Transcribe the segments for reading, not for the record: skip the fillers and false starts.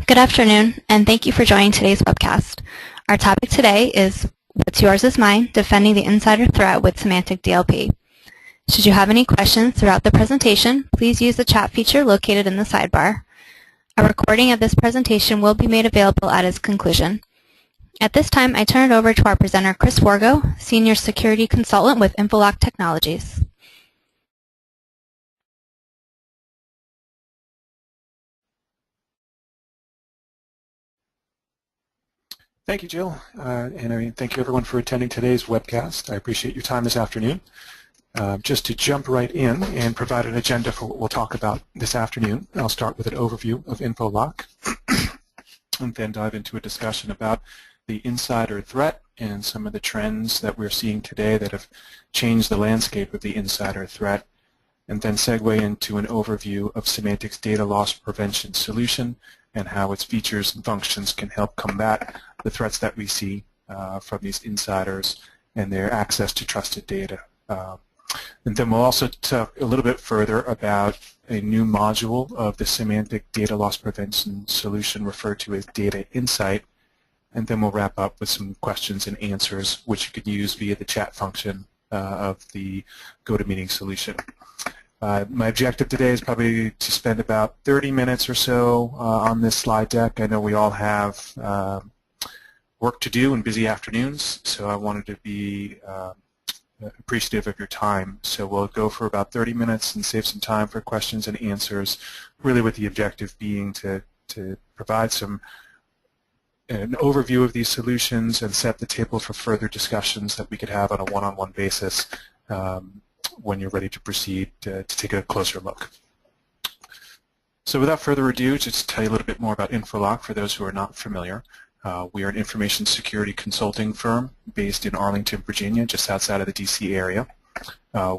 Good afternoon, and thank you for joining today's webcast. Our topic today is What's Yours is Mine, Defending the Insider Threat with Symantec DLP. Should you have any questions throughout the presentation, please use the chat feature located in the sidebar. A recording of this presentation will be made available at its conclusion. At this time, I turn it over to our presenter, Chris Wargo, Senior Security Consultant with Infolock Technologies. Thank you, Jill, and thank you everyone for attending today's webcast. I appreciate your time this afternoon. Just to jump right in and provide an agenda for what we'll talk about this afternoon, I'll start with an overview of Infolock and then dive into a discussion about the insider threat and some of the trends that we're seeing today that have changed the landscape of the insider threat, and then segue into an overview of Symantec's data loss prevention solution and how its features and functions can help combat the threats that we see from these insiders and their access to trusted data. And then we'll also talk a little bit further about a new module of the Symantec data loss prevention solution referred to as Data Insight, and then we'll wrap up with some questions and answers which you can use via the chat function of the GoToMeeting solution. My objective today is probably to spend about 30 minutes or so on this slide deck. I know we all have work to do and busy afternoons, so I wanted to be appreciative of your time. So we'll go for about 30 minutes and save some time for questions and answers, really with the objective being to provide an overview of these solutions and set the table for further discussions that we could have on a one-on-one basis when you're ready to proceed to take a closer look. So without further ado, just to tell you a little bit more about Infolock for those who are not familiar. We are an information security consulting firm based in Arlington, Virginia, just outside of the DC area.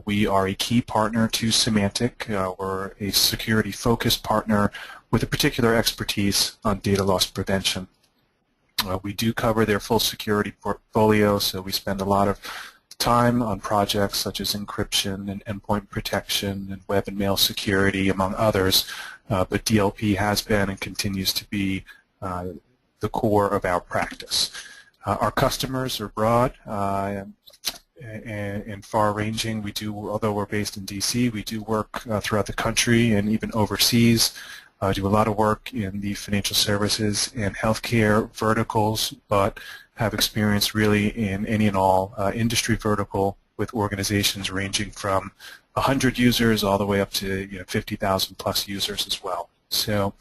We are a key partner to Symantec. We're a security-focused partner with a particular expertise on data loss prevention. We do cover their full security portfolio, so we spend a lot of time on projects such as encryption and endpoint protection and web and mail security, among others, but DLP has been and continues to be the core of our practice. Our customers are broad and far-ranging. We do, although we're based in DC, we do work throughout the country and even overseas. Do a lot of work in the financial services and healthcare verticals, but have experience really in any and all industry vertical with organizations ranging from 100 users all the way up to 50,000 plus users as well. So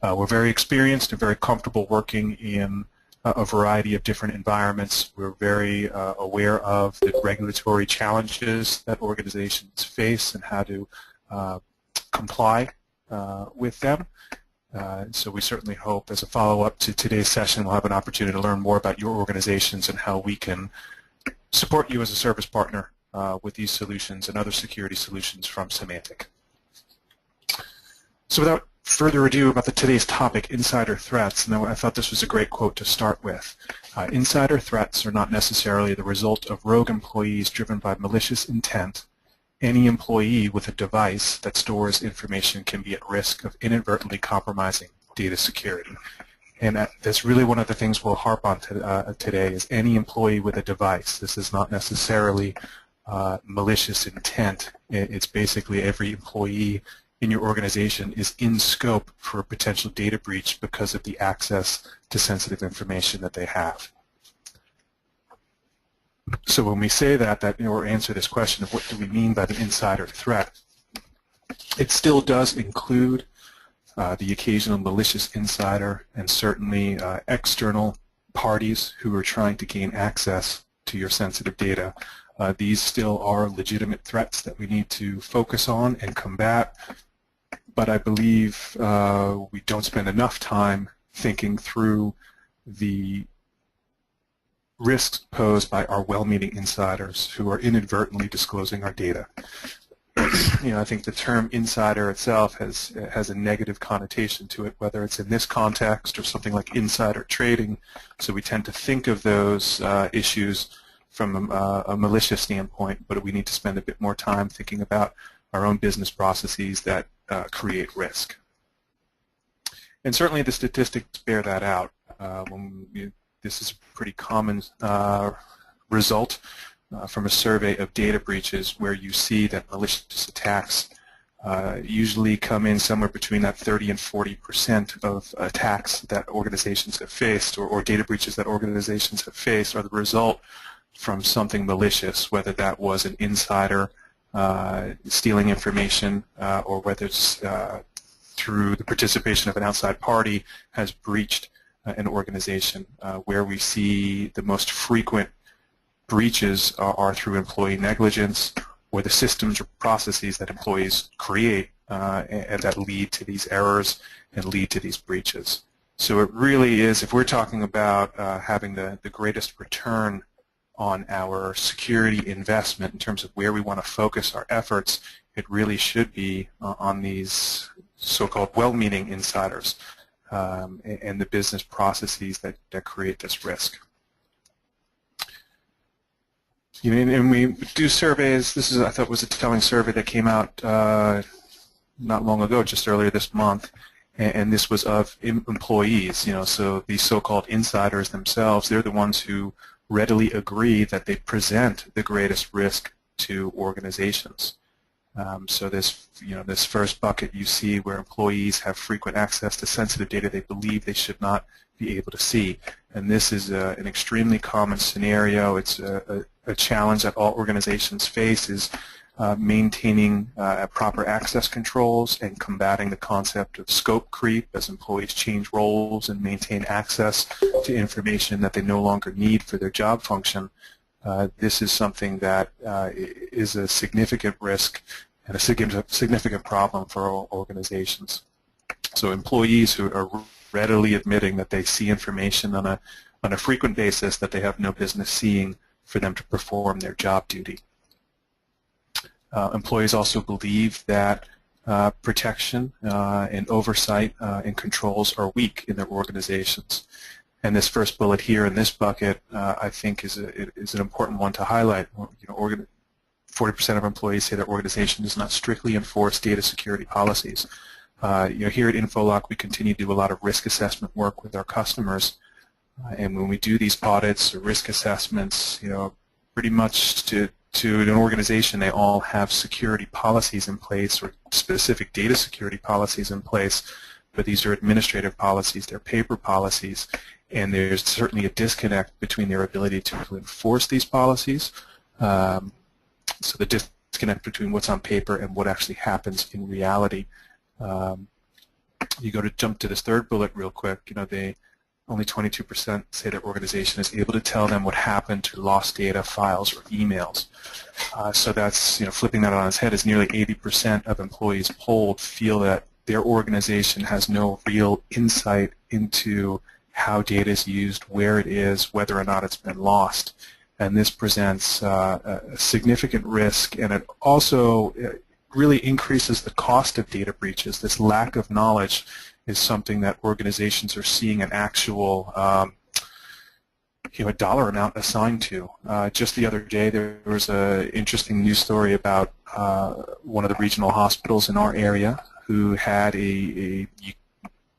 we're very experienced and very comfortable working in a variety of different environments. We're very aware of the regulatory challenges that organizations face and how to comply with them. So we certainly hope, as a follow-up to today's session, we'll have an opportunity to learn more about your organizations and how we can support you as a service partner with these solutions and other security solutions from Symantec. So without further ado about today's topic, insider threats, and I thought this was a great quote to start with. Insider threats are not necessarily the result of rogue employees driven by malicious intent. Any employee with a device that stores information can be at risk of inadvertently compromising data security. And that's really one of the things we'll harp on today is any employee with a device. This is not necessarily malicious intent. It's basically every employee in your organization is in scope for a potential data breach because of the access to sensitive information that they have. So when we say that or answer this question of what do we mean by the insider threat, it still does include the occasional malicious insider and certainly external parties who are trying to gain access to your sensitive data. These still are legitimate threats that we need to focus on and combat, but I believe we don't spend enough time thinking through the risks posed by our well-meaning insiders who are inadvertently disclosing our data. I think the term insider itself has a negative connotation to it, whether it's in this context or something like insider trading. So we tend to think of those issues from a malicious standpoint, but we need to spend a bit more time thinking about our own business processes that create risk. And certainly the statistics bear that out. This is a pretty common result from a survey of data breaches where you see that malicious attacks usually come in somewhere between that 30 and 40% of attacks that organizations have faced, or data breaches that organizations have faced, are the result from something malicious, whether that was an insider stealing information or whether it's through the participation of an outside party has breached an organization. Where we see the most frequent breaches are through employee negligence or the systems or processes that employees create and that lead to these errors and lead to these breaches. So it really is, if we're talking about having the greatest return on our security investment in terms of where we want to focus our efforts, it really should be on these so-called well-meaning insiders and the business processes that create this risk. And we do surveys. This is, I thought, was a telling survey that came out not long ago, just earlier this month, and this was of employees. So these so-called insiders themselves, they're the ones who readily agree that they present the greatest risk to organizations. So this, this first bucket you see where employees have frequent access to sensitive data they believe they should not be able to see, and this is an extremely common scenario. It's a challenge that all organizations face is maintaining proper access controls and combating the concept of scope creep as employees change roles and maintain access to information that they no longer need for their job function. This is something that is a significant risk and a significant problem for all organizations. So employees who are readily admitting that they see information on a frequent basis that they have no business seeing for them to perform their job duty. Employees also believe that protection and oversight and controls are weak in their organizations. And this first bullet here in this bucket, I think, is an important one to highlight. 40% of employees say their organization does not strictly enforce data security policies. Here at InfoLock, we continue to do a lot of risk assessment work with our customers, and when we do these audits or risk assessments, pretty much to an organization, they all have security policies in place or specific data security policies in place, but these are administrative policies, they're paper policies, and there's certainly a disconnect between their ability to enforce these policies. So the disconnect between what's on paper and what actually happens in reality. You jump to this third bullet real quick. Only 22% say their organization is able to tell them what happened to lost data, files, or emails. So that's, flipping that on its head, is nearly 80% of employees polled feel that their organization has no real insight into how data is used, where it is, whether or not it's been lost. And this presents a significant risk, and it also really increases the cost of data breaches. This lack of knowledge is something that organizations are seeing an actual a dollar amount assigned to. Just the other day there was an interesting news story about one of the regional hospitals in our area who had a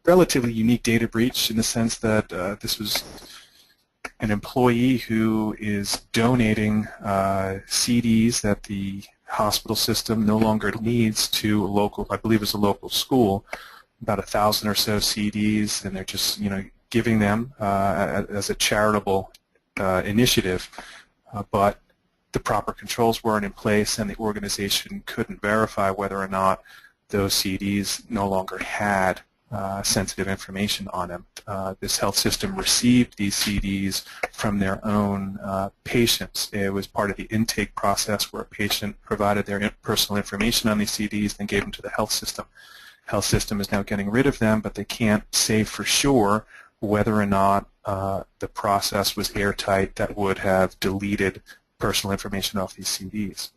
relatively unique data breach in the sense that this was an employee who is donating CDs that the hospital system no longer needs to a local, I believe it's a local school, about 1,000 or so CDs, and they're just giving them as a charitable initiative, but the proper controls weren't in place, and the organization couldn't verify whether or not those CDs no longer had sensitive information on them. This health system received these CDs from their own patients. It was part of the intake process where a patient provided their personal information on these CDs and gave them to the health system. Health system is now getting rid of them, but they can't say for sure whether or not the process was airtight that would have deleted personal information off these CDs.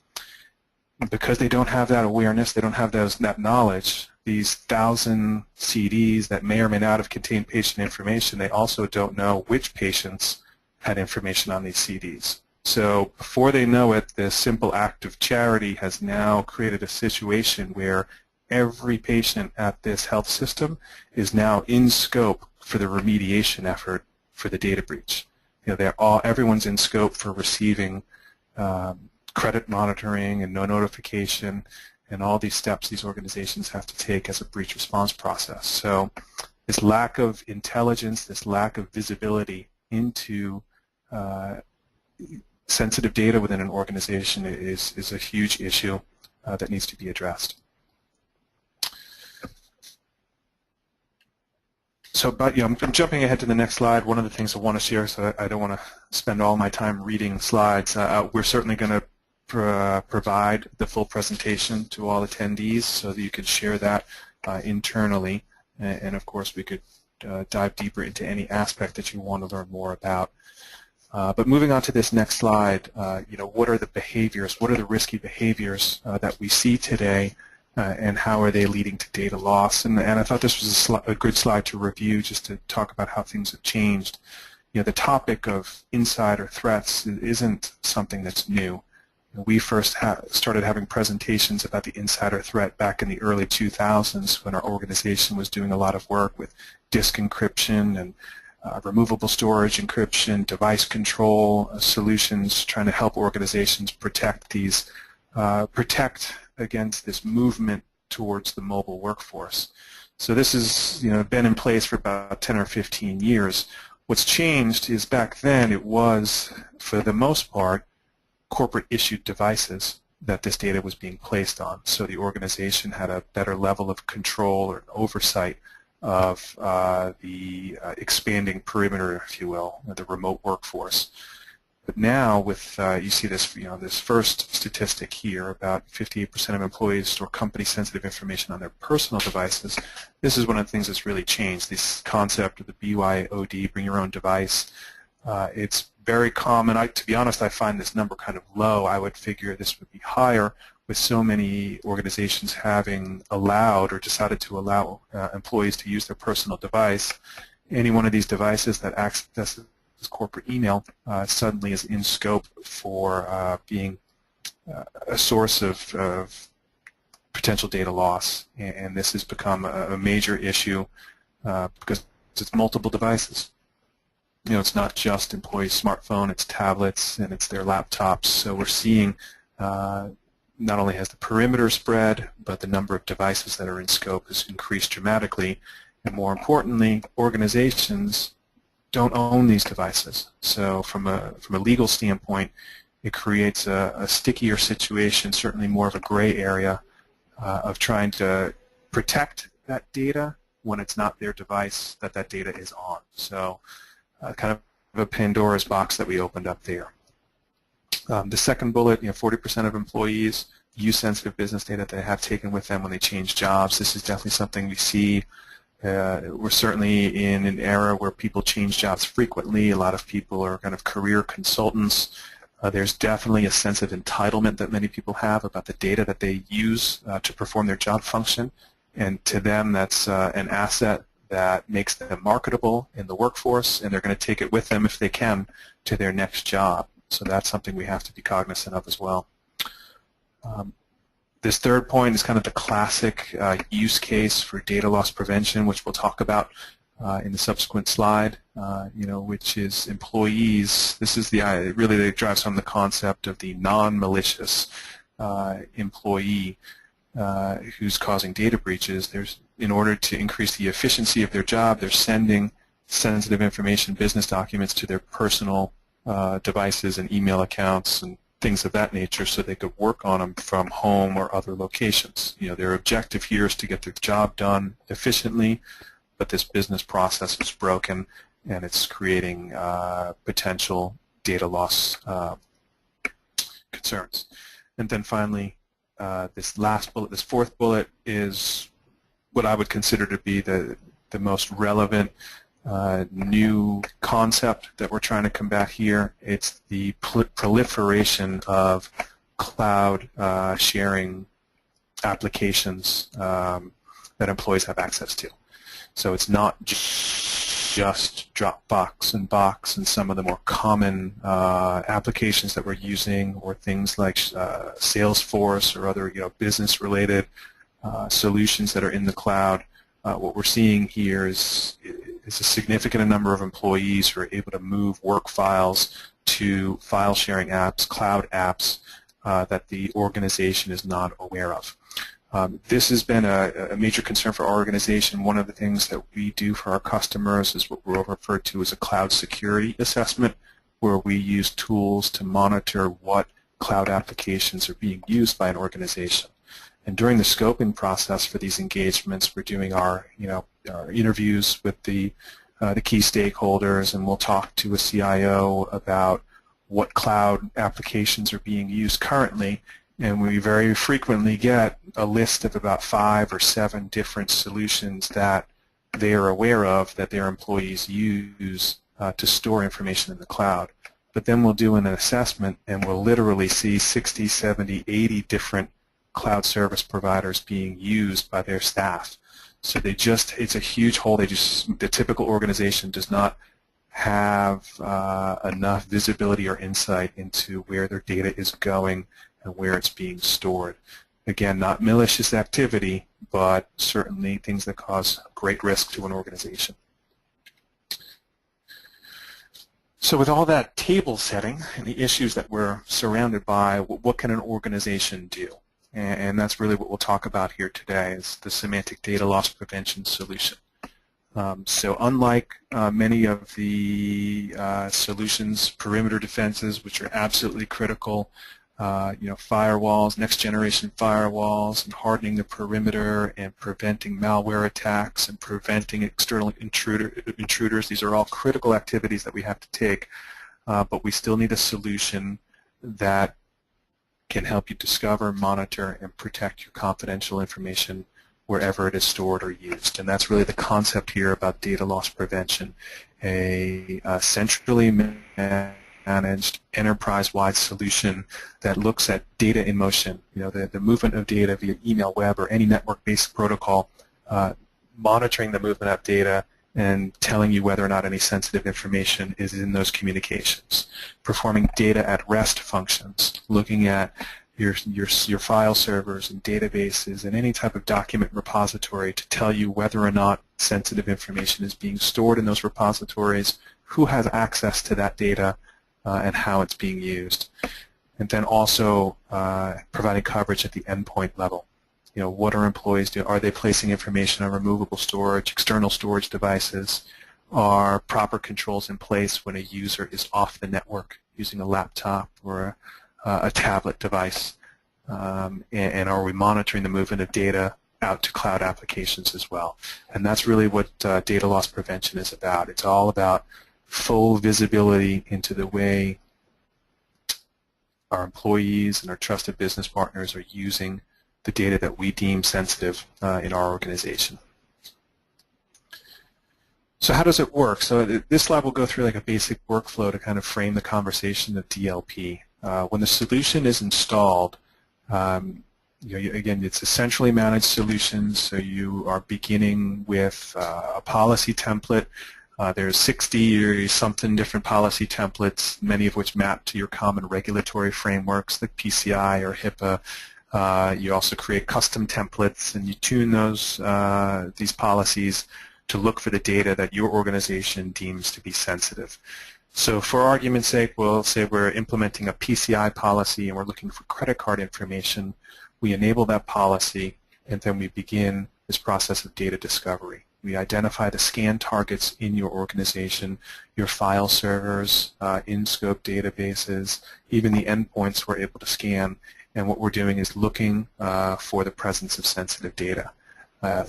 Because they don't have that awareness, they don't have that knowledge, these 1,000 CDs that may or may not have contained patient information, they also don't know which patients had information on these CDs. So before they know it, this simple act of charity has now created a situation where every patient at this health system is now in scope for the remediation effort for the data breach. Everyone's in scope for receiving credit monitoring and no notification and all these steps these organizations have to take as a breach response process. So this lack of intelligence, this lack of visibility into sensitive data within an organization is a huge issue that needs to be addressed. So, I'm jumping ahead to the next slide. One of the things I want to share, so I don't want to spend all my time reading slides. We're certainly going to provide the full presentation to all attendees so that you can share that internally. And of course, we could dive deeper into any aspect that you want to learn more about. But moving on to this next slide, what are the behaviors, what are the risky behaviors that we see today, and how are they leading to data loss? And I thought this was a good slide to review just to talk about how things have changed. The topic of insider threats isn't something that's new. We first started having presentations about the insider threat back in the early 2000s when our organization was doing a lot of work with disk encryption and removable storage encryption, device control solutions, trying to help organizations protect these, protect against this movement towards the mobile workforce. So this has been in place for about 10 or 15 years. What's changed is back then it was, for the most part, corporate issued devices that this data was being placed on. So the organization had a better level of control or oversight of the expanding perimeter, if you will, the remote workforce. But now, with you see this, this first statistic here, about 58% of employees store company-sensitive information on their personal devices. This is one of the things that's really changed. This concept of the BYOD, bring your own device. It's very common. To be honest, I find this number kind of low. I would figure this would be higher with so many organizations having allowed or decided to allow employees to use their personal device. Any one of these devices that accesses corporate email suddenly is in scope for being a source of potential data loss, and this has become a major issue because it's multiple devices. It's not just employees' smartphone, it's tablets and it's their laptops. So we're seeing not only has the perimeter spread, but the number of devices that are in scope has increased dramatically, and more importantly, organizations don't own these devices. So from a legal standpoint, it creates a stickier situation, certainly more of a gray area of trying to protect that data when it's not their device that data is on. So kind of a Pandora's box that we opened up there. The second bullet, 40% of employees use sensitive business data that they have taken with them when they change jobs. This is definitely something we see. We're certainly in an era where people change jobs frequently. A lot of people are kind of career consultants. There's definitely a sense of entitlement that many people have about the data that they use to perform their job function, and to them that's an asset that makes them marketable in the workforce, and they're going to take it with them if they can to their next job. So that's something we have to be cognizant of as well. This third point is kind of the classic use case for data loss prevention, which we'll talk about in the subsequent slide, which is employees. This is really it drives home the concept of the non-malicious employee who's causing data breaches. In order to increase the efficiency of their job, they're sending sensitive information, business documents to their personal devices and email accounts and things of that nature so they could work on them from home or other locations. Their objective here is to get their job done efficiently, but this business process is broken and it's creating potential data loss concerns. And then finally, this last bullet, this fourth bullet, is what I would consider to be the most relevant new concept that we're trying to combat here. It's the proliferation of cloud sharing applications that employees have access to. So it's not just Dropbox and Box and some of the more common applications that we're using, or things like Salesforce or other business-related solutions that are in the cloud, what we're seeing here is a significant number of employees who are able to move work files to file sharing apps, cloud apps, that the organization is not aware of. This has been a major concern for our organization. One of the things that we do for our customers is what we'll refer to as a cloud security assessment, where we use tools to monitor what cloud applications are being used by an organization. And during the scoping process for these engagements, we're doing our interviews with the key stakeholders, and we'll talk to a CIO about what cloud applications are being used currently. And we very frequently get a list of about 5 or 7 different solutions that they are aware of that their employees use to store information in the cloud. But then we'll do an assessment, and we'll literally see 60, 70, 80 different cloud service providers being used by their staff. So it's a huge hole. The typical organization does not have enough visibility or insight into where their data is going and where it's being stored. Again, not malicious activity, but certainly things that cause great risk to an organization. So with all that table setting and the issues that we're surrounded by, what can an organization do? And that's really what we'll talk about here today, is the Symantec data loss prevention solution. So unlike many of the solutions, perimeter defenses, which are absolutely critical, firewalls, next generation firewalls, and hardening the perimeter and preventing malware attacks and preventing external intruders, these are all critical activities that we have to take, but we still need a solution that can help you discover, monitor, and protect your confidential information wherever it is stored or used. And that's really the concept here about data loss prevention, a centrally managed enterprise-wide solution that looks at data in motion, the movement of data via email, web, or any network-based protocol, monitoring the movement of data and telling you whether or not any sensitive information is in those communications, performing data at rest functions, looking at your file servers and databases and any type of document repository to tell you whether or not sensitive information is being stored in those repositories, who has access to that data, and how it's being used. And then also providing coverage at the endpoint level. What are employees doing? Are they placing information on removable storage, external storage devices? Are proper controls in place when a user is off the network using a laptop or a tablet device? And are we monitoring the movement of data out to cloud applications as well? And that's really what data loss prevention is about. It's all about full visibility into the way our employees and our trusted business partners are using the data that we deem sensitive in our organization. So how does it work? So this slide will go through like a basic workflow to kind of frame the conversation of DLP. When the solution is installed, again, it's a centrally managed solution, so you are beginning with a policy template. There's 60 or something different policy templates, many of which map to your common regulatory frameworks like PCI or HIPAA. You also create custom templates, and you tune these policies to look for the data that your organization deems to be sensitive. So for argument's sake, we'll say we're implementing a PCI policy and we're looking for credit card information. We enable that policy, and then we begin this process of data discovery. We identify the scan targets in your organization, your file servers, in-scope databases, even the endpoints we're able to scan. And what we're doing is looking for the presence of sensitive data.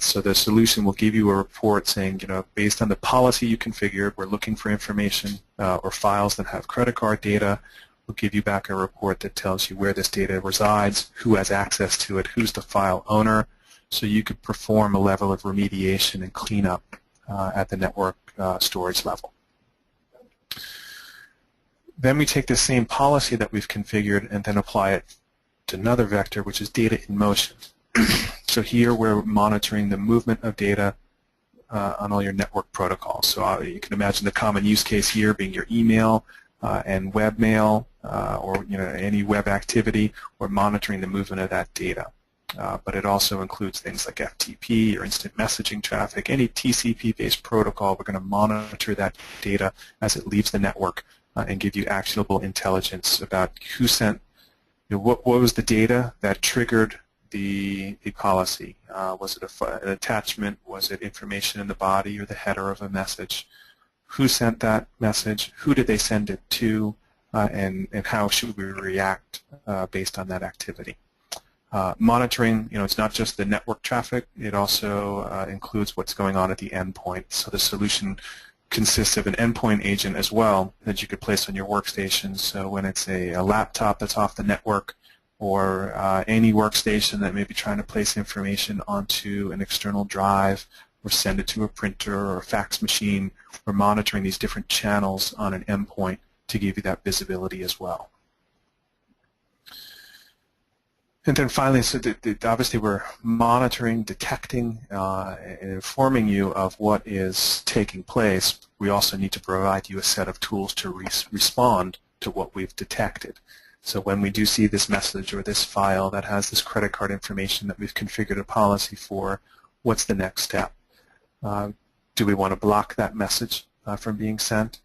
So the solution will give you a report saying, based on the policy you configured, we're looking for information or files that have credit card data. We'll give you back a report that tells you where this data resides, who has access to it, who's the file owner, so you could perform a level of remediation and cleanup at the network storage level. Then we take the same policy that we've configured and then apply it to another vector, which is data in motion. So here we're monitoring the movement of data on all your network protocols. So you can imagine the common use case here being your email and webmail or any web activity. We're monitoring the movement of that data. but it also includes things like FTP or instant messaging traffic. Any TCP-based protocol, we're going to monitor that data as it leaves the network and give you actionable intelligence about who sent, what was the data that triggered the policy. Was it an attachment? Was it information in the body or the header of a message? Who sent that message? Who did they send it to? And how should we react based on that activity? Monitoring, it's not just the network traffic, it also includes what's going on at the endpoint. So the solution consists of an endpoint agent as well that you could place on your workstation. So when it's a laptop that's off the network or any workstation that may be trying to place information onto an external drive or send it to a printer or a fax machine, we're monitoring these different channels on an endpoint to give you that visibility as well. And then finally, so obviously we're monitoring, detecting, and informing you of what is taking place. We also need to provide you a set of tools to respond to what we've detected. So when we do see this message or this file that has this credit card information that we've configured a policy for, what's the next step? Do we want to block that message from being sent?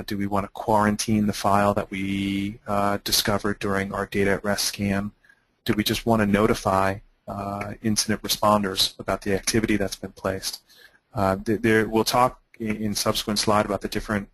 Do we want to quarantine the file that we discovered during our data at rest scan? Do we just want to notify incident responders about the activity that's been placed? We'll talk in subsequent slide about the different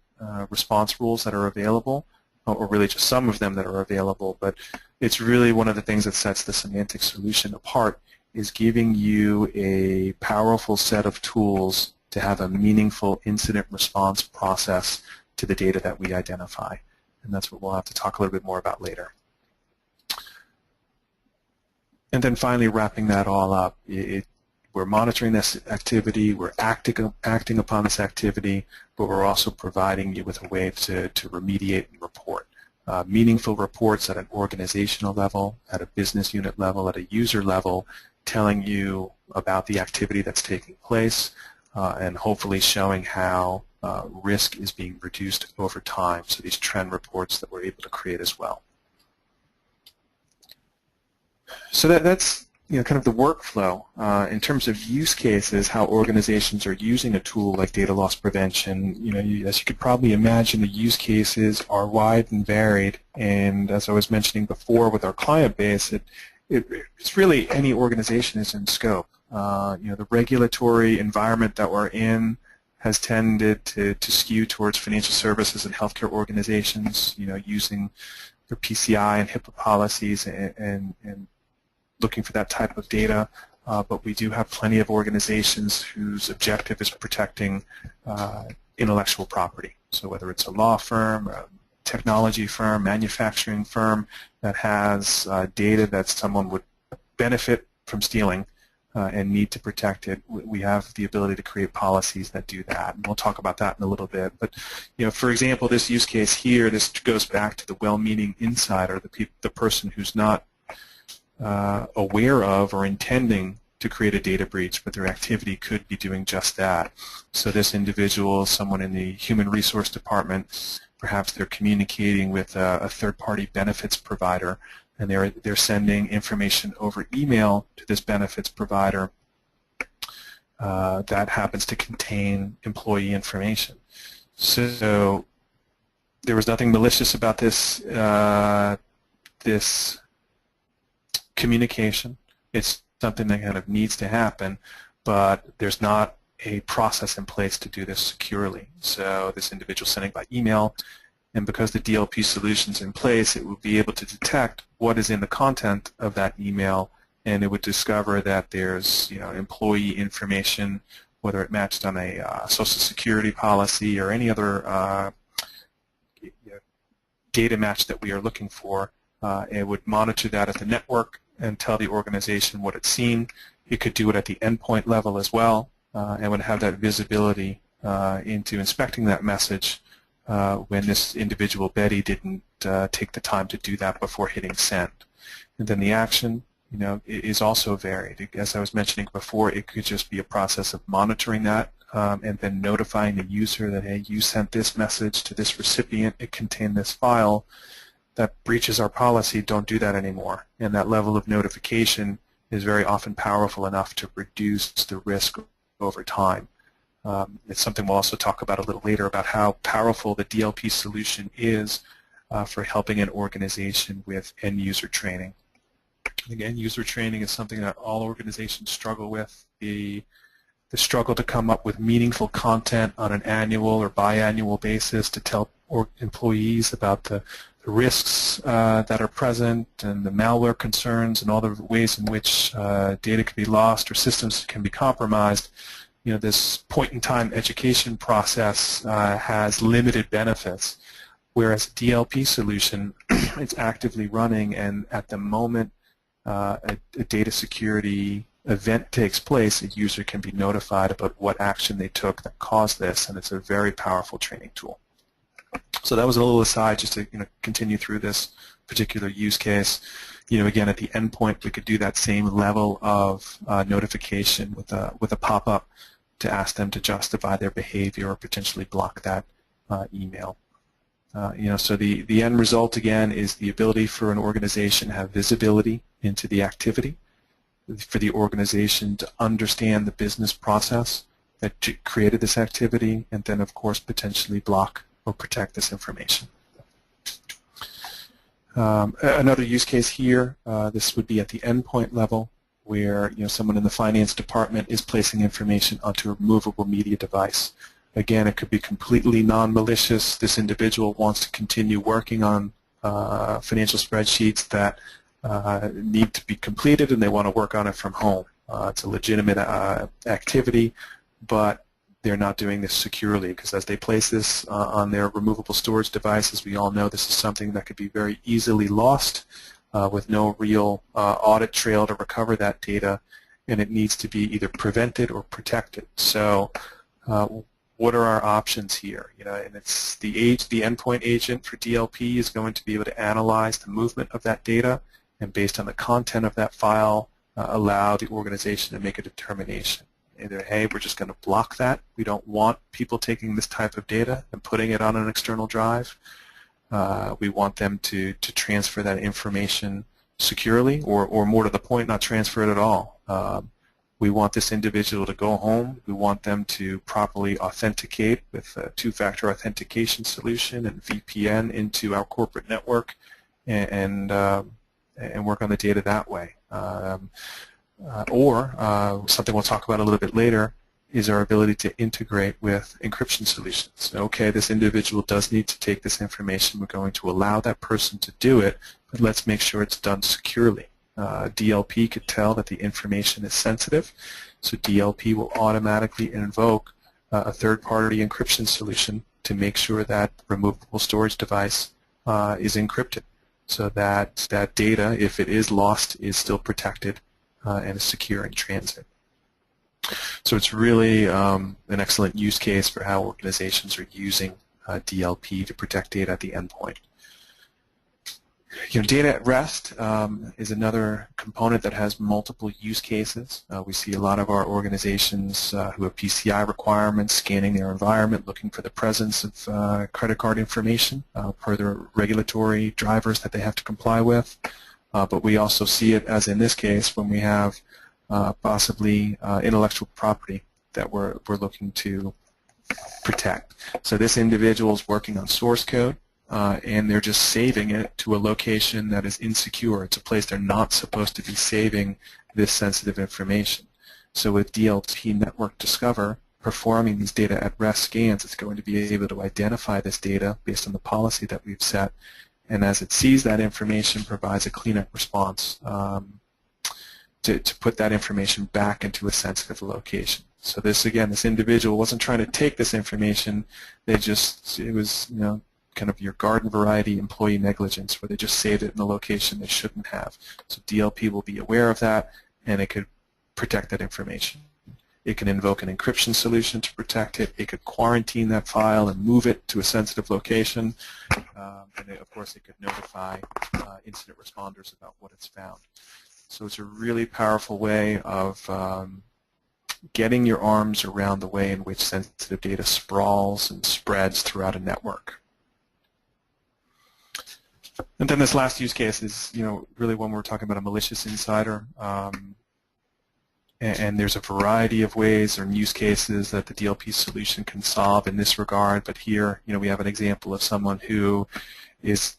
response rules that are available, or really just some of them that are available, but it's really one of the things that sets the Symantec solution apart is giving you a powerful set of tools to have a meaningful incident response process to the data that we identify. And that's what we'll have to talk a little bit more about later. And then finally, wrapping that all up, we're monitoring this activity, we're acting upon this activity, but we're also providing you with a way to remediate and report. Meaningful reports at an organizational level, at a business unit level, at a user level, telling you about the activity that's taking place, and hopefully showing how risk is being reduced over time. So these trend reports that we're able to create as well. So that's kind of the workflow. In terms of use cases, how organizations are using a tool like data loss prevention, as you could probably imagine, the use cases are wide and varied. And as I was mentioning before with our client base, it's really any organization is in scope. The regulatory environment that we're in has tended to skew towards financial services and healthcare organizations, using their PCI and HIPAA policies and looking for that type of data, but we do have plenty of organizations whose objective is protecting intellectual property. So whether it's a law firm, a technology firm, manufacturing firm that has data that someone would benefit from stealing and need to protect it, we have the ability to create policies that do that. And we'll talk about that in a little bit. But for example, this use case here, this goes back to the well-meaning insider, the person who's not aware of or intending to create a data breach, but their activity could be doing just that. So this individual, someone in the human resource department, perhaps they're communicating with a third-party benefits provider, and they're sending information over email to this benefits provider that happens to contain employee information. So there was nothing malicious about this this communication. It's something that kind of needs to happen, but there's not a process in place to do this securely. So this individual sending by email, and because the DLP solution's in place, it will be able to detect what is in the content of that email, and it would discover that there's employee information, whether it matched on a Social Security policy or any other data match that we are looking for. It would monitor that at the network and tell the organization what it's seen. It could do it at the endpoint level as well, and would have that visibility into inspecting that message when this individual, Betty, didn't take the time to do that before hitting send. And then the action, is also varied. As I was mentioning before, it could just be a process of monitoring that and then notifying the user that, hey, you sent this message to this recipient, it contained this file. That breaches our policy, don't do that anymore. And that level of notification is very often powerful enough to reduce the risk over time. It's something we'll also talk about a little later about how powerful the DLP solution is for helping an organization with end-user training. Again, user training is something that all organizations struggle with. The struggle to come up with meaningful content on an annual or biannual basis to tell employees about the risks that are present and the malware concerns and all the ways in which data can be lost or systems can be compromised. You know, this point-in-time education process has limited benefits, whereas a DLP solution it's actively running, and at the moment a data security event takes place, a user can be notified about what action they took that caused this, and it's a very powerful training tool. So that was a little aside just to continue through this particular use case. Again, at the endpoint, we could do that same level of notification with a pop-up to ask them to justify their behavior or potentially block that email. So the end result, again, is the ability for an organization to have visibility into the activity, for the organization to understand the business process that created this activity, and then, of course, potentially block or protect this information. Another use case here, this would be at the endpoint level, where someone in the finance department is placing information onto a removable media device. Again, it could be completely non-malicious. This individual wants to continue working on financial spreadsheets that need to be completed, and they want to work on it from home. It's a legitimate activity, but they're not doing this securely, because as they place this on their removable storage devices, we all know this is something that could be very easily lost with no real audit trail to recover that data, and it needs to be either prevented or protected. So what are our options here? And it's the endpoint agent for DLP is going to be able to analyze the movement of that data, and based on the content of that file, allow the organization to make a determination. Either, hey, we're just going to block that. We don't want people taking this type of data and putting it on an external drive. We want them to transfer that information securely, or more to the point, not transfer it at all. We want this individual to go home. We want them to properly authenticate with a two-factor authentication solution and VPN into our corporate network, and work on the data that way. Or something we'll talk about a little bit later is our ability to integrate with encryption solutions. Okay, this individual does need to take this information. We're going to allow that person to do it, but let's make sure it's done securely. DLP could tell that the information is sensitive, so DLP will automatically invoke a third-party encryption solution to make sure that removable storage device is encrypted, so that that data, if it is lost, is still protected and is secure in transit. So it's really an excellent use case for how organizations are using DLP to protect data at the endpoint. Data at rest is another component that has multiple use cases. We see a lot of our organizations who have PCI requirements scanning their environment, looking for the presence of credit card information per the regulatory drivers that they have to comply with. But we also see it, as in this case, when we have possibly intellectual property that we're looking to protect. So this individual is working on source code, and they're just saving it to a location that is insecure. It's a place they're not supposed to be saving this sensitive information. So with DLP Network Discover performing these data at rest scans, it's going to be able to identify this data based on the policy that we've set, and as it sees that information, provides a cleanup response to put that information back into a sensitive location. So this, again, this individual wasn't trying to take this information. It was, kind of your garden variety employee negligence, where they just saved it in the location they shouldn't have. So DLP will be aware of that, and it could protect that information. It can invoke an encryption solution to protect it. It could quarantine that file and move it to a sensitive location. And of course, it could notify incident responders about what it's found. So it's a really powerful way of getting your arms around the way in which sensitive data sprawls and spreads throughout a network. And then this last use case is, really when we're talking about a malicious insider. and there's a variety of ways or use cases that the DLP solution can solve in this regard. But here, we have an example of someone who is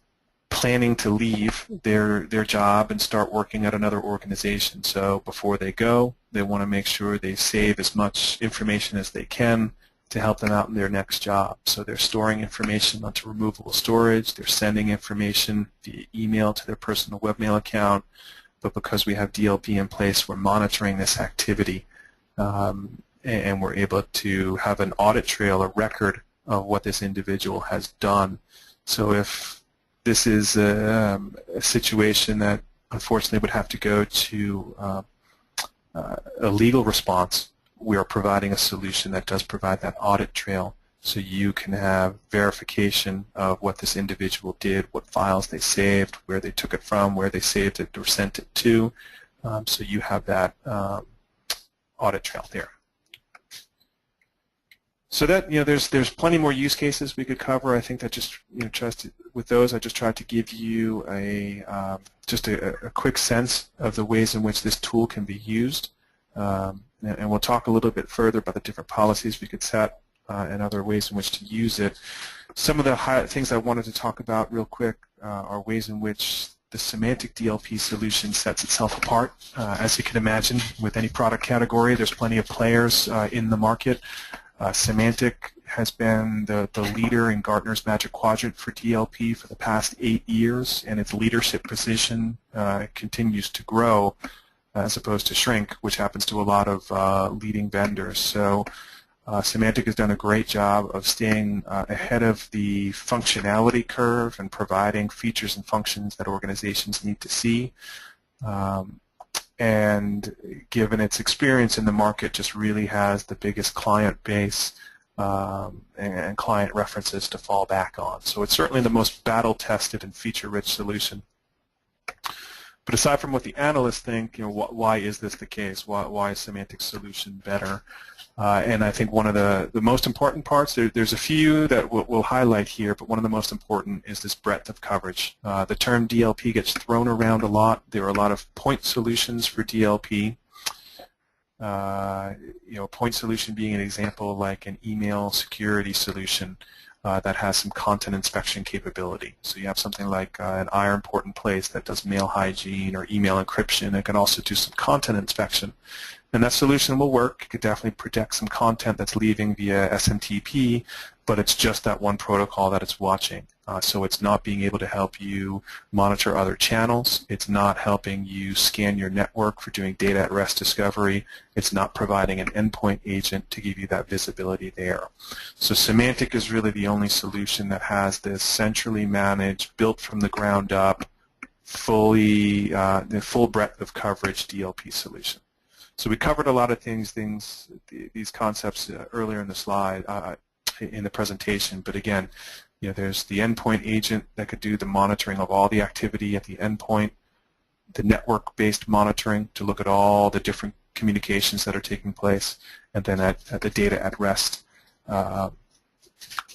planning to leave their job and start working at another organization. So before they go, they want to make sure they save as much information as they can to help them out in their next job. So they're storing information onto removable storage. They're sending information via email to their personal webmail account. But because we have DLP in place, we're monitoring this activity, and we're able to have an audit trail, a record of what this individual has done. So if this is a situation that unfortunately would have to go to a legal response, we are providing a solution that does provide that audit trail, so you can have verification of what this individual did, what files they saved, where they took it from, where they saved it or sent it to. So you have that audit trail there. So that, there's plenty more use cases we could cover. I think that just, with those, I just tried to give you just a quick sense of the ways in which this tool can be used. And we'll talk a little bit further about the different policies we could set and other ways in which to use it. Some of the things I wanted to talk about real quick are ways in which the Symantec DLP solution sets itself apart. As you can imagine, with any product category, there's plenty of players in the market. Symantec has been the leader in Gartner's Magic Quadrant for DLP for the past 8 years, and its leadership position continues to grow as opposed to shrink, which happens to a lot of leading vendors. So Symantec has done a great job of staying ahead of the functionality curve and providing features and functions that organizations need to see. And given its experience in the market, just really has the biggest client base and client references to fall back on. So it's certainly the most battle-tested and feature-rich solution. But aside from what the analysts think, why is this the case? Why is Symantec's solution better? And I think one of the most important parts, there's a few that we'll highlight here, but one of the most important is this breadth of coverage. The term DLP gets thrown around a lot. There are a lot of point solutions for DLP. Point solution being an example like an email security solution that has some content inspection capability. So you have something like an iron port in place that does mail hygiene or email encryption. It can also do some content inspection. And that solution will work. It could definitely protect some content that's leaving via SMTP, but it's just that one protocol that it's watching. So it's not being able to help you monitor other channels. It's not helping you scan your network for doing data at rest discovery. It's not providing an endpoint agent to give you that visibility there. So Symantec is really the only solution that has this centrally managed, built from the ground up, the full breadth of coverage DLP solution. So we covered a lot of these concepts earlier in the slide, in the presentation. But again, there's the endpoint agent that could do the monitoring of all the activity at the endpoint, the network-based monitoring to look at all the different communications that are taking place, and then at the data at rest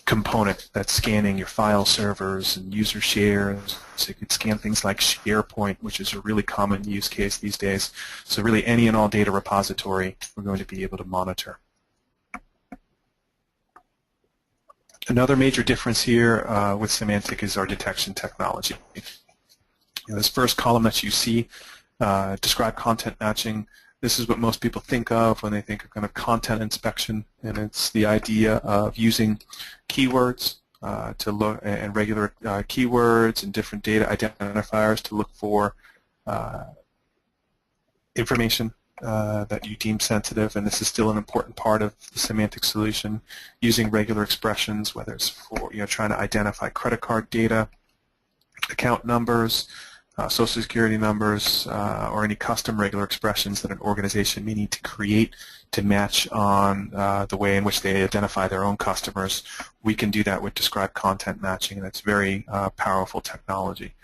component that's scanning your file servers and user shares. So you could scan things like SharePoint, which is a really common use case these days. So really any and all data repository we're going to be able to monitor. Another major difference here with Symantec is our detection technology. This first column that you see, describe content matching. This is what most people think of when they think of kind of content inspection, and it's the idea of using keywords to look, and regular keywords and different data identifiers to look for information that you deem sensitive, and this is still an important part of the Symantec solution, using regular expressions, whether it's for trying to identify credit card data, account numbers, social security numbers, or any custom regular expressions that an organization may need to create to match on the way in which they identify their own customers. We can do that with described content matching, and that's very powerful technology.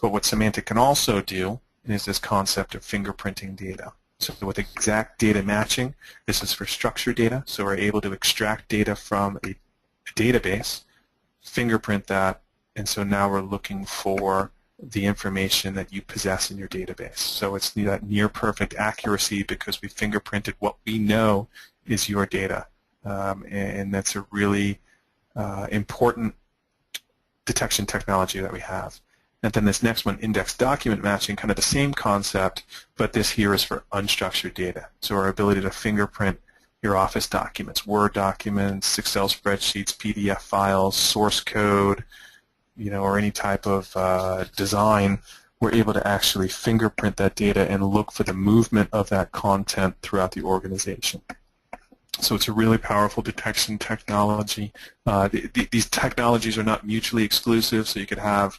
But what Symantec can also do is this concept of fingerprinting data. So with exact data matching, this is for structured data, so we're able to extract data from a database, fingerprint that, and so now we're looking for the information that you possess in your database. So it's that near perfect accuracy because we fingerprinted what we know is your data. And that's a really important detection technology that we have. And then this next one, index document matching, kind of the same concept, but this here is for unstructured data. So our ability to fingerprint your Office documents, Word documents, Excel spreadsheets, PDF files, source code, or any type of design, we're able to actually fingerprint that data and look for the movement of that content throughout the organization. So it's a really powerful detection technology. These technologies are not mutually exclusive, so you could have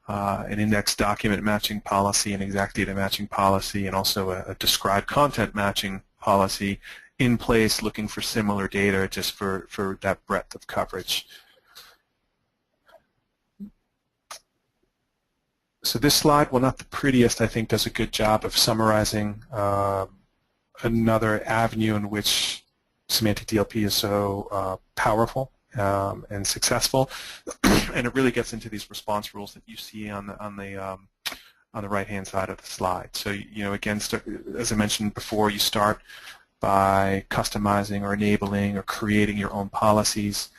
an index document matching policy, an exact data matching policy, and also a described content matching policy in place looking for similar data just for that breadth of coverage. So this slide, while not the prettiest, I think does a good job of summarizing another avenue in which Symantec DLP is so powerful and successful, and it really gets into these response rules that you see on the right-hand side of the slide. So again, as I mentioned before, you start by customizing or enabling or creating your own policies,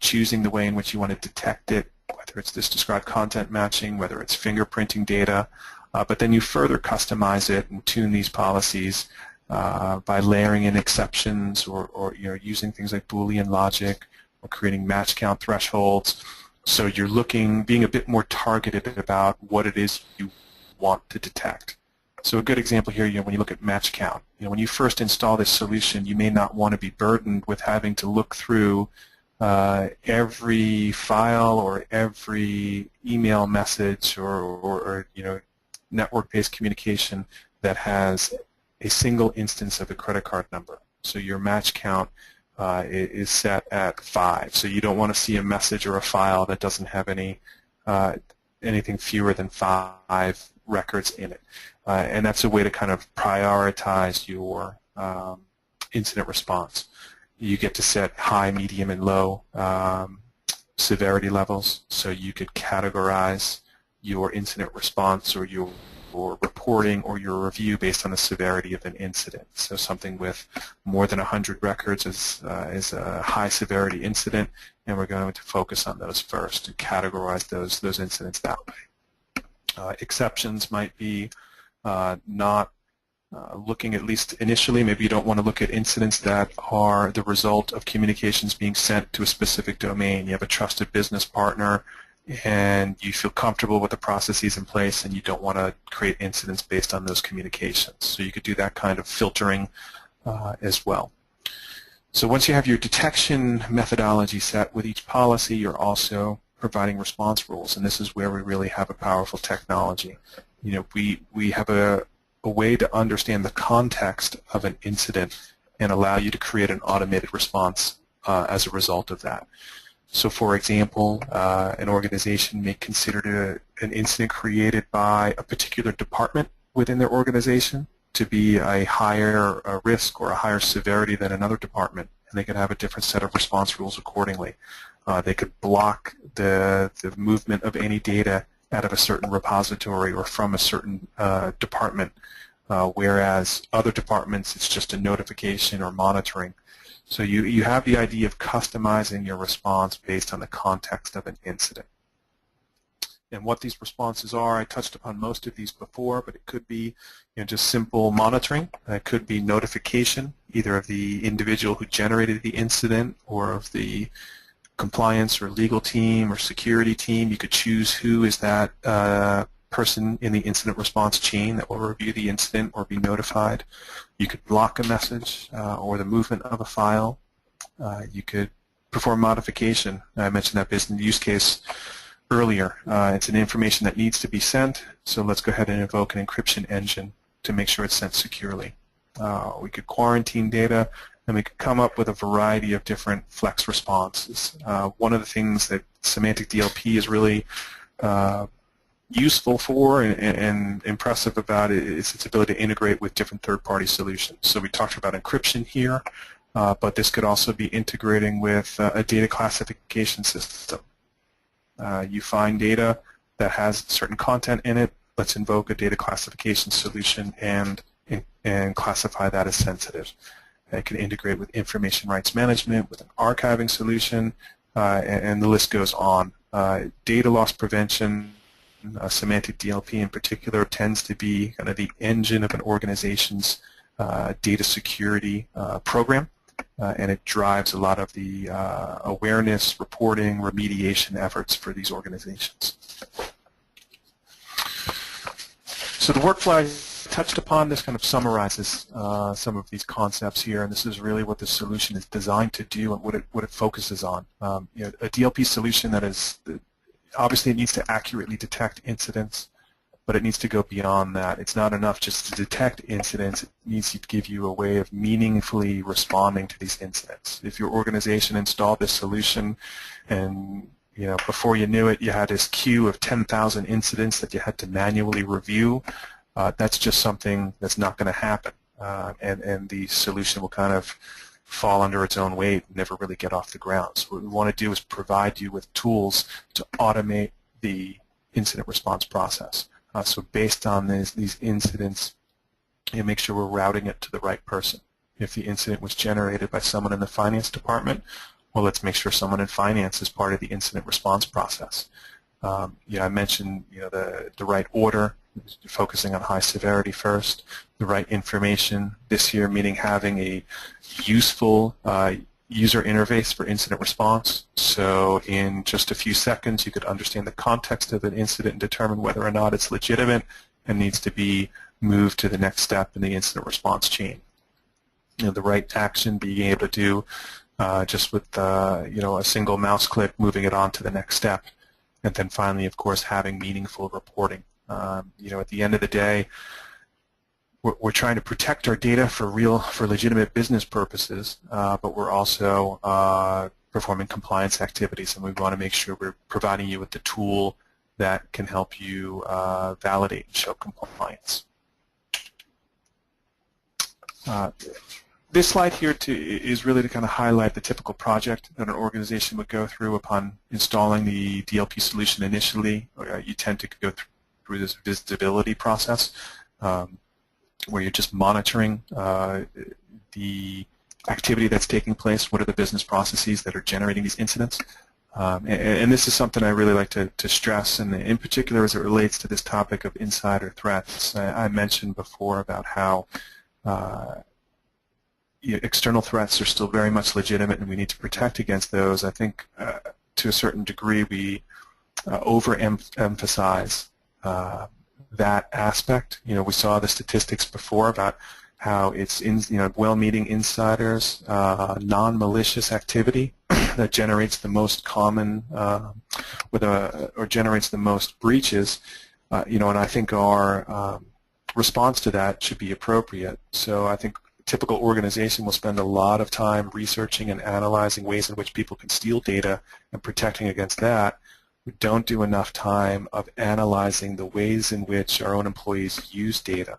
choosing the way in which you want to detect it, whether it's this described content matching, whether it's fingerprinting data, but then you further customize it and tune these policies by layering in exceptions or using things like Boolean logic or creating match count thresholds. So you're being a bit more targeted about what it is you want to detect. So a good example here, when you look at match count, when you first install this solution, you may not want to be burdened with having to look through every file or every email message or network-based communication that has a single instance of a credit card number. So your match count is set at 5. So you don't want to see a message or a file that doesn't have anything fewer than 5 records in it. And that's a way to kind of prioritize your incident response. You get to set high, medium, and low severity levels, so you could categorize your incident response or your reporting or your review based on the severity of an incident. So something with more than 100 records is a high severity incident, and we're going to focus on those first and categorize those incidents that way. Exceptions might be not looking, at least initially, maybe you don't want to look at incidents that are the result of communications being sent to a specific domain. You have a trusted business partner and you feel comfortable with the processes in place and you don't want to create incidents based on those communications. So you could do that kind of filtering as well. So once you have your detection methodology set with each policy, you're also providing response rules, and this is where we really have a powerful technology. We have a way to understand the context of an incident and allow you to create an automated response as a result of that. So for example, an organization may consider an incident created by a particular department within their organization to be a higher risk or a higher severity than another department, and they could have a different set of response rules accordingly. They could block the movement of any data out of a certain repository or from a certain department, whereas other departments it's just a notification or monitoring. So you have the idea of customizing your response based on the context of an incident. And what these responses are, I touched upon most of these before, but it could be just simple monitoring. It could be notification, either of the individual who generated the incident or of the compliance or legal team or security team. You could choose who is that person in the incident response chain that will review the incident or be notified. You could block a message or the movement of a file. You could perform modification. I mentioned that business use case earlier. It's an information that needs to be sent, so let's go ahead and invoke an encryption engine to make sure it's sent securely. We could quarantine data, and we could come up with a variety of different flex responses. One of the things that Symantec DLP is really useful for and impressive about it is its ability to integrate with different third-party solutions. So we talked about encryption here, but this could also be integrating with a data classification system. You find data that has certain content in it. Let's invoke a data classification solution and classify that as sensitive. It can integrate with information rights management, with an archiving solution, and the list goes on. Data loss prevention, Symantec DLP in particular, tends to be kind of the engine of an organization's data security program, and it drives a lot of the awareness, reporting, remediation efforts for these organizations. So the workflow I touched upon, this kind of summarizes some of these concepts here, and this is really what the solution is designed to do and what it focuses on. You know, a DLP solution that is, obviously it needs to accurately detect incidents, but it needs to go beyond that. It's not enough just to detect incidents. It needs to give you a way of meaningfully responding to these incidents. If your organization installed this solution and before you knew it, you had this queue of 10,000 incidents that you had to manually review, that's just something that's not going to happen, and the solution will kind of fall under its own weight and never really get off the ground. So what we want to do is provide you with tools to automate the incident response process. So based on these incidents, make sure we're routing it to the right person. If the incident was generated by someone in the finance department, well, let's make sure someone in finance is part of the incident response process. I mentioned the right order, focusing on high severity first, the right information this here, meaning having a useful user interface for incident response. So in just a few seconds, you could understand the context of an incident and determine whether or not it's legitimate and needs to be moved to the next step in the incident response chain. The right action, being able to do just with a single mouse click, moving it on to the next step, and then finally, of course, having meaningful reporting. At the end of the day, we're trying to protect our data for legitimate business purposes, but we're also performing compliance activities, and we want to make sure we're providing you with the tool that can help you validate and show compliance. This slide here is really to kind of highlight the typical project that an organization would go through upon installing the DLP solution initially. You tend to go through this visibility process where you're just monitoring the activity that's taking place, what are the business processes that are generating these incidents. And this is something I really like to stress, and in particular as it relates to this topic of insider threats. I mentioned before about how external threats are still very much legitimate and we need to protect against those. I think to a certain degree we overemphasize that aspect. We saw the statistics before about how it's well-meaning insiders, non-malicious activity that generates the most common or generates the most breaches. And I think our response to that should be appropriate. So I think a typical organization will spend a lot of time researching and analyzing ways in which people can steal data and protecting against that. We don't do enough time of analyzing the ways in which our own employees use data.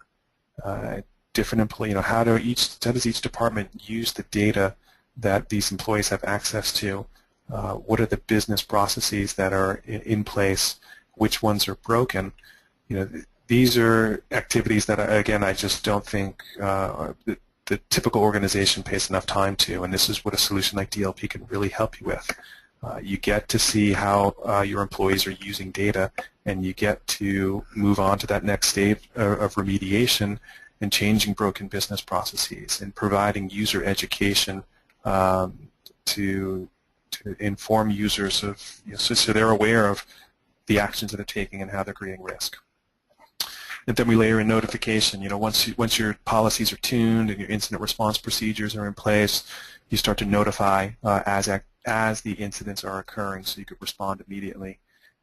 Different employees, how does each department use the data that these employees have access to? What are the business processes that are in place? Which ones are broken? These are activities that, again, I just don't think the typical organization pays enough time to, and this is what a solution like DLP can really help you with. You get to see how your employees are using data, and you get to move on to that next stage of remediation and changing broken business processes and providing user education to inform users of, so they're aware of the actions that they're taking and how they're creating risk. And then we layer in notification. Once your policies are tuned and your incident response procedures are in place, you start to notify as the incidents are occurring, so you could respond immediately.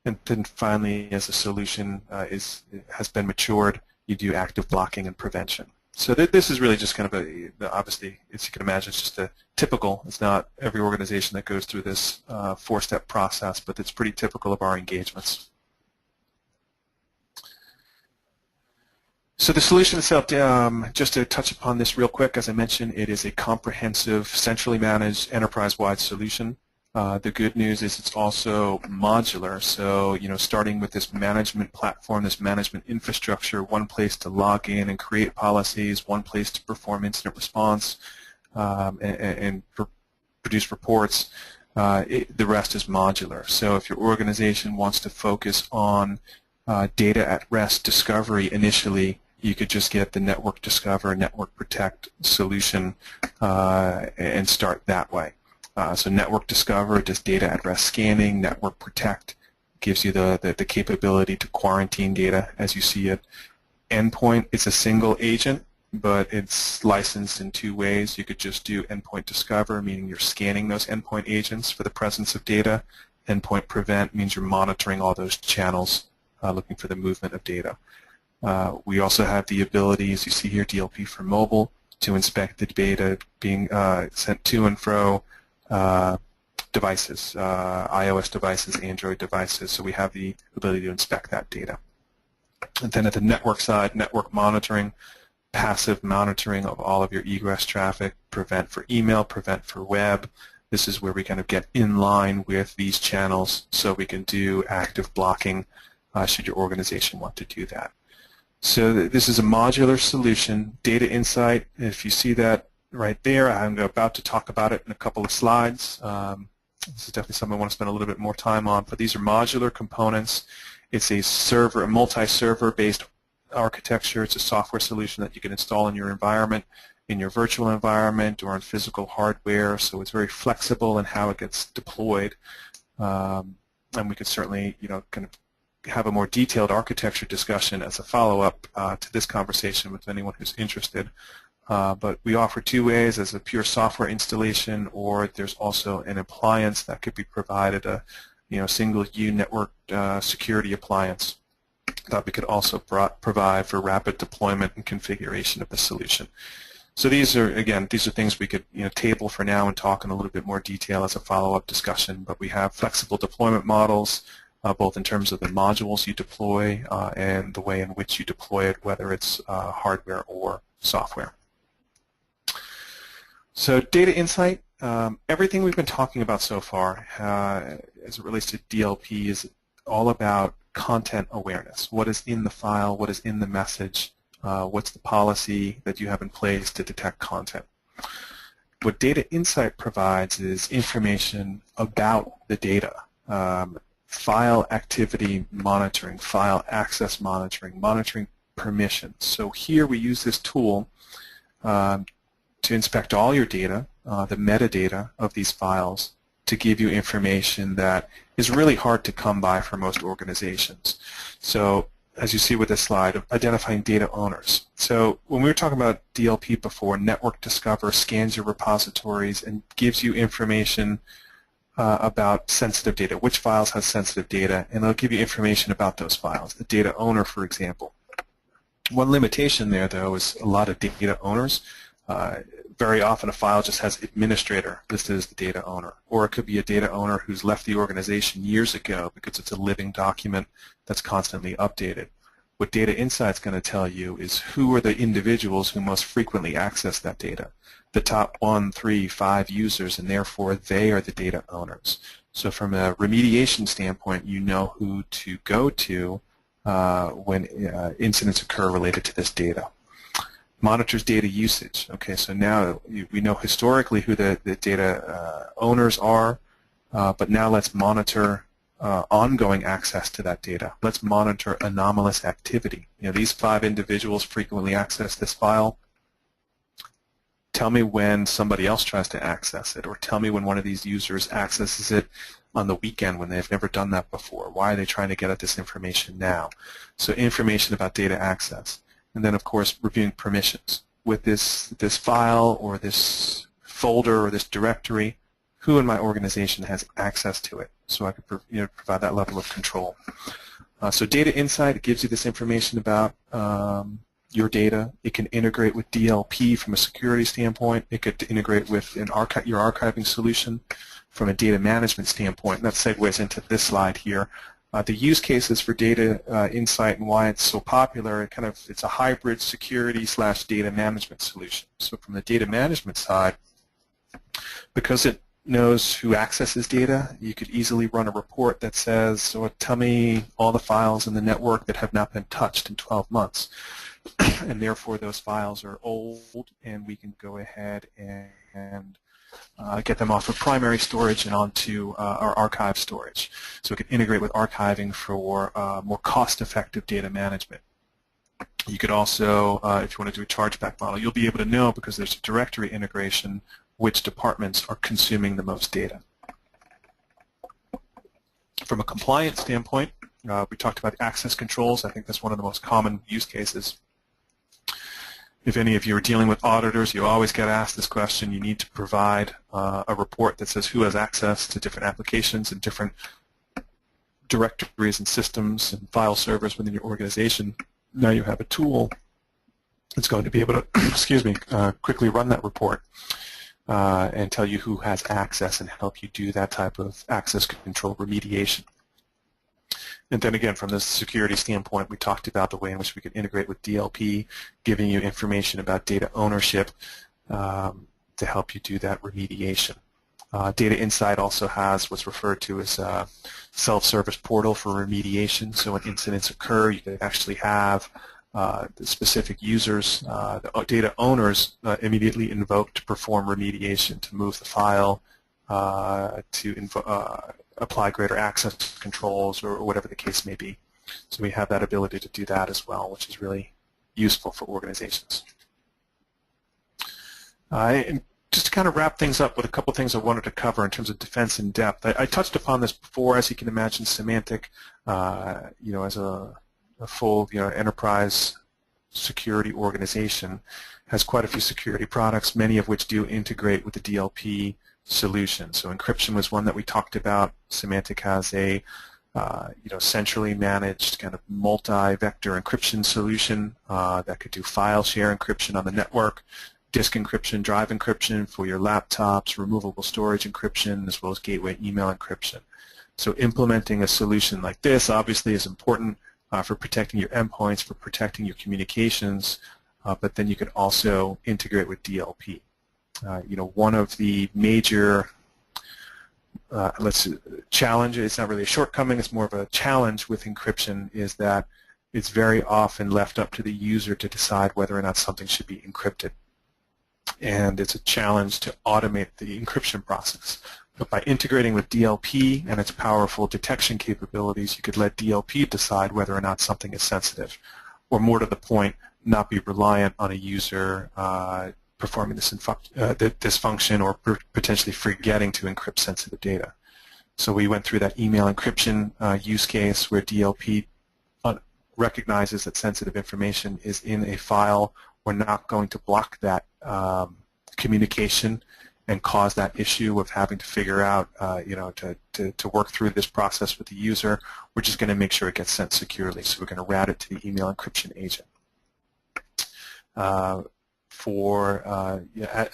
And then finally, as the solution has been matured, you do active blocking and prevention. So this is really just kind of obviously, as you can imagine, it's just a typical. It's not every organization that goes through this four-step process, but it's pretty typical of our engagements. So the solution itself, just to touch upon this real quick, as I mentioned, it is a comprehensive, centrally managed, enterprise-wide solution. The good news is it's also modular, so starting with this management platform, this management infrastructure, one place to log in and create policies, one place to perform incident response and produce reports. The rest is modular. So if your organization wants to focus on data at rest discovery initially, you could just get the Network Discover, Network Protect solution and start that way. So Network Discover does data at rest scanning. Network Protect gives you the capability to quarantine data as you see it. Endpoint, it's a single agent, but it's licensed in two ways. You could just do Endpoint Discover, meaning you're scanning those endpoint agents for the presence of data. Endpoint Prevent means you're monitoring all those channels, looking for the movement of data. We also have the ability, as you see here, DLP for mobile, to inspect the data being sent to and fro devices, iOS devices, Android devices, so we have the ability to inspect that data. And then at the network side, network monitoring, passive monitoring of all of your egress traffic, prevent for email, prevent for web. This is where we kind of get in line with these channels so we can do active blocking should your organization want to do that. So this is a modular solution. Data Insight, if you see that right there, I'm about to talk about it in a couple of slides. This is definitely something I want to spend a little bit more time on, but these are modular components. It's a multi-server based architecture. It's a software solution that you can install in your environment, in your virtual environment, or on physical hardware, so it's very flexible in how it gets deployed. And we could certainly, kind of have a more detailed architecture discussion as a follow-up to this conversation with anyone who's interested. But we offer two ways, as a pure software installation, or there's also an appliance that could be provided, a single U network security appliance that we could also provide for rapid deployment and configuration of the solution. So these are things we could table for now and talk in a little bit more detail as a follow-up discussion. But we have flexible deployment models, both in terms of the modules you deploy and the way in which you deploy it, whether it's hardware or software. So Data Insight, everything we've been talking about so far as it relates to DLP is all about content awareness. What is in the file? What is in the message? What's the policy that you have in place to detect content? What Data Insight provides is information about the data, file activity monitoring, file access monitoring, monitoring permissions. So here we use this tool to inspect all your data, the metadata of these files, to give you information that is really hard to come by for most organizations. So as you see with this slide, identifying data owners. So when we were talking about DLP before, Network Discover scans your repositories and gives you information about sensitive data, which files have sensitive data, and it'll give you information about those files, the data owner, for example. One limitation there, though, is a lot of data owners. Very often a file just has administrator listed as the data owner, or it could be a data owner who's left the organization years ago because it's a living document that's constantly updated. What Data Insight's going to tell you is who are the individuals who most frequently access that data, the top 1, 3, 5 users, and therefore they are the data owners. So from a remediation standpoint, you know who to go to when incidents occur related to this data. Monitors data usage. Okay, so now we know historically who the data owners are, but now let's monitor ongoing access to that data. Let's monitor anomalous activity. These 5 individuals frequently access this file. Tell me when somebody else tries to access it, or tell me when one of these users accesses it on the weekend when they've never done that before. Why are they trying to get at this information now? So information about data access. And then, of course, reviewing permissions. With this file or this folder or this directory, who in my organization has access to it? So I could provide that level of control. So Data Insight gives you this information about your data. It can integrate with DLP from a security standpoint. It could integrate with your archiving solution from a data management standpoint. And that segues into this slide here. The use cases for Data Insight and why it's so popular, it's a hybrid security/data management solution. So from the data management side, because it knows who accesses data. You could easily run a report that says, or tell me all the files in the network that have not been touched in 12 months. And therefore those files are old, and we can go ahead and get them off of primary storage and onto our archive storage. So we can integrate with archiving for more cost-effective data management. You could also, if you want to do a chargeback model, you'll be able to know, because there's a directory integration, which departments are consuming the most data. From a compliance standpoint, we talked about access controls. I think that's one of the most common use cases. If any of you are dealing with auditors, you always get asked this question. You need to provide a report that says who has access to different applications and different directories and systems and file servers within your organization. Now you have a tool that's going to be able to, excuse me, quickly run that report and tell you who has access and help you do that type of access control remediation. And then again, from the security standpoint, we talked about the way in which we could integrate with DLP, giving you information about data ownership to help you do that remediation. Data Insight also has what's referred to as a self-service portal for remediation. So when incidents occur, you can actually have the specific users, the data owners, immediately invoke to perform remediation, to move the file, to apply greater access controls, or whatever the case may be. So we have that ability to do that as well, which is really useful for organizations. And just to kind of wrap things up with a couple things I wanted to cover in terms of defense in depth. I touched upon this before. As you can imagine, Symantec, as a full, enterprise security organization, has quite a few security products, many of which do integrate with the DLP solution. So encryption was one that we talked about. Symantec has a centrally managed kind of multi-vector encryption solution that could do file share encryption on the network, disk encryption, drive encryption for your laptops, removable storage encryption, as well as gateway email encryption. So implementing a solution like this obviously is important for protecting your endpoints, for protecting your communications, but then you can also integrate with DLP. One of the major challenges, it's not really a shortcoming, it's more of a challenge with encryption, is that it's very often left up to the user to decide whether or not something should be encrypted. And it's a challenge to automate the encryption process. But by integrating with DLP and its powerful detection capabilities, you could let DLP decide whether or not something is sensitive, or more to the point, not be reliant on a user performing this function or potentially forgetting to encrypt sensitive data. So we went through that email encryption use case where DLP recognizes that sensitive information is in a file. We're not going to block that communication and cause that issue of having to figure out, to work through this process with the user. We're just going to make sure it gets sent securely. So we're going to route it to the email encryption agent. At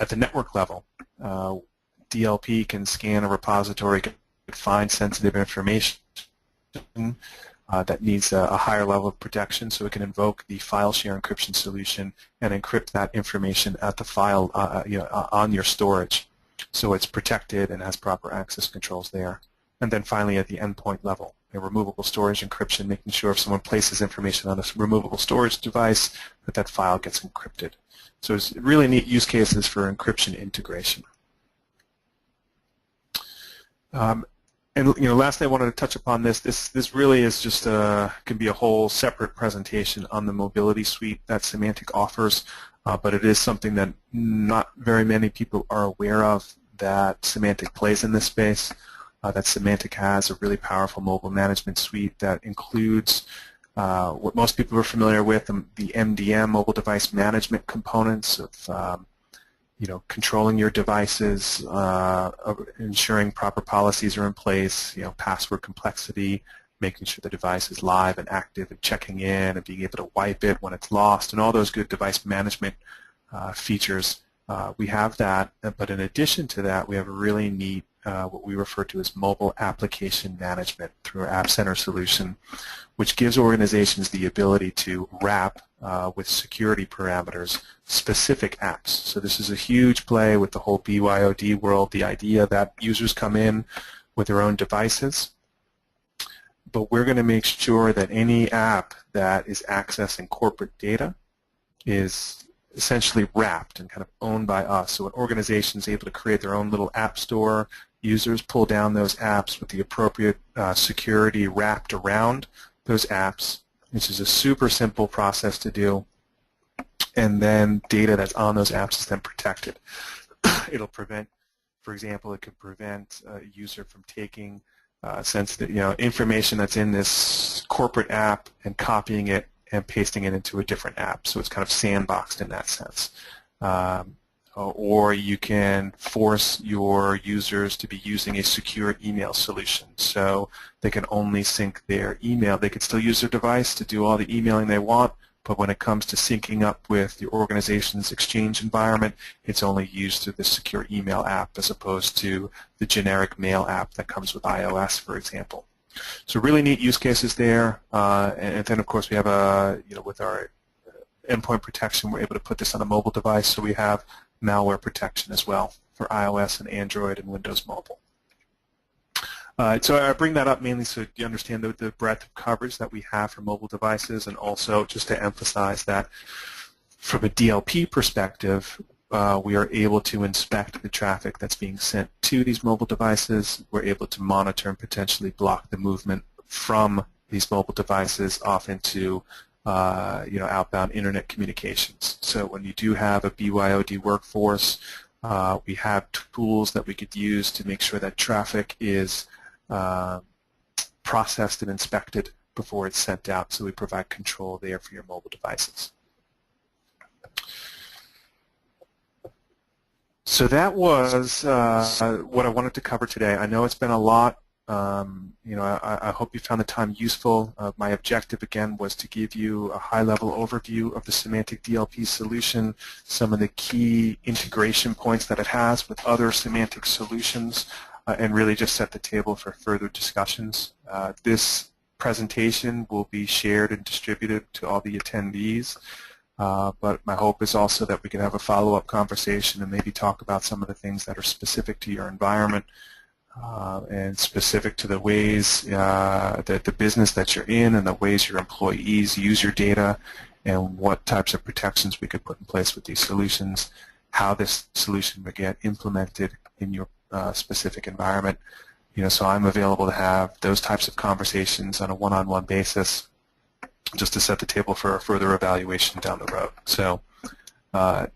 the network level, DLP can scan a repository, can find sensitive information that needs a higher level of protection, so it can invoke the file share encryption solution and encrypt that information at the file, on your storage, so it's protected and has proper access controls there. And then finally, at the endpoint level, removable storage encryption, making sure if someone places information on a removable storage device, that file gets encrypted. So it's really neat use cases for encryption integration. And lastly, I wanted to touch upon this. This really is just can be a whole separate presentation on the mobility suite that Symantec offers, but it is something that not very many people are aware of, that Symantec plays in this space. That Symantec has a really powerful mobile management suite that includes what most people are familiar with, the MDM, mobile device management components of controlling your devices, ensuring proper policies are in place, password complexity, making sure the device is live and active and checking in and being able to wipe it when it's lost, and all those good device management features We have that, but in addition to that, we have a really neat what we refer to as mobile application management through our App Center solution, which gives organizations the ability to wrap with security parameters specific apps. So this is a huge play with the whole BYOD world, the idea that users come in with their own devices, but we're going to make sure that any app that is accessing corporate data is essentially wrapped and kind of owned by us. So an organization is able to create their own little app store. Users pull down those apps with the appropriate security wrapped around those apps, which is a super simple process to do. And then data that's on those apps is then protected. It'll prevent, for example, it could prevent a user from taking sensitive, information that's in this corporate app and copying it and pasting it into a different app. So it's kind of sandboxed in that sense. Or you can force your users to be using a secure email solution. So they can only sync their email. They can still use their device to do all the emailing they want, but when it comes to syncing up with your organization's Exchange environment, it's only used through the secure email app as opposed to the generic mail app that comes with iOS, for example. So really neat use cases there, and then of course we have with our endpoint protection, we're able to put this on a mobile device, so we have malware protection as well for iOS and Android and Windows Mobile. So I bring that up mainly so you understand the breadth of coverage that we have for mobile devices, and also just to emphasize that from a DLP perspective, we are able to inspect the traffic that's being sent to these mobile devices. We're able to monitor and potentially block the movement from these mobile devices off into outbound internet communications. So when you do have a BYOD workforce, we have tools that we could use to make sure that traffic is processed and inspected before it's sent out. So we provide control there for your mobile devices. So that was what I wanted to cover today. I know it's been a lot. I hope you found the time useful. My objective, again, was to give you a high-level overview of the Symantec DLP solution, some of the key integration points that it has with other Symantec solutions, and really just set the table for further discussions. This presentation will be shared and distributed to all the attendees, but my hope is also that we can have a follow-up conversation and maybe talk about some of the things that are specific to your environment, and specific to the ways that the business that you're in and the ways your employees use your data, and what types of protections we could put in place with these solutions, how this solution would get implemented in your specific environment. So I'm available to have those types of conversations on a one-on-one basis just to set the table for a further evaluation down the road. So I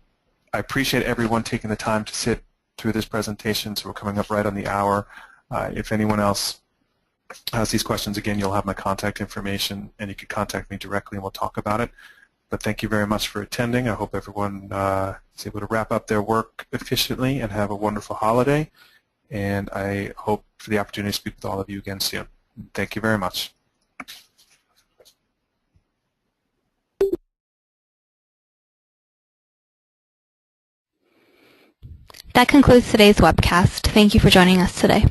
appreciate everyone taking the time to sit through this presentation. So we're coming up right on the hour. If anyone else has these questions, again, you'll have my contact information, and you can contact me directly and we'll talk about it. But thank you very much for attending. I hope everyone is able to wrap up their work efficiently and have a wonderful holiday. And I hope for the opportunity to speak with all of you again soon. Thank you very much. That concludes today's webcast. Thank you for joining us today.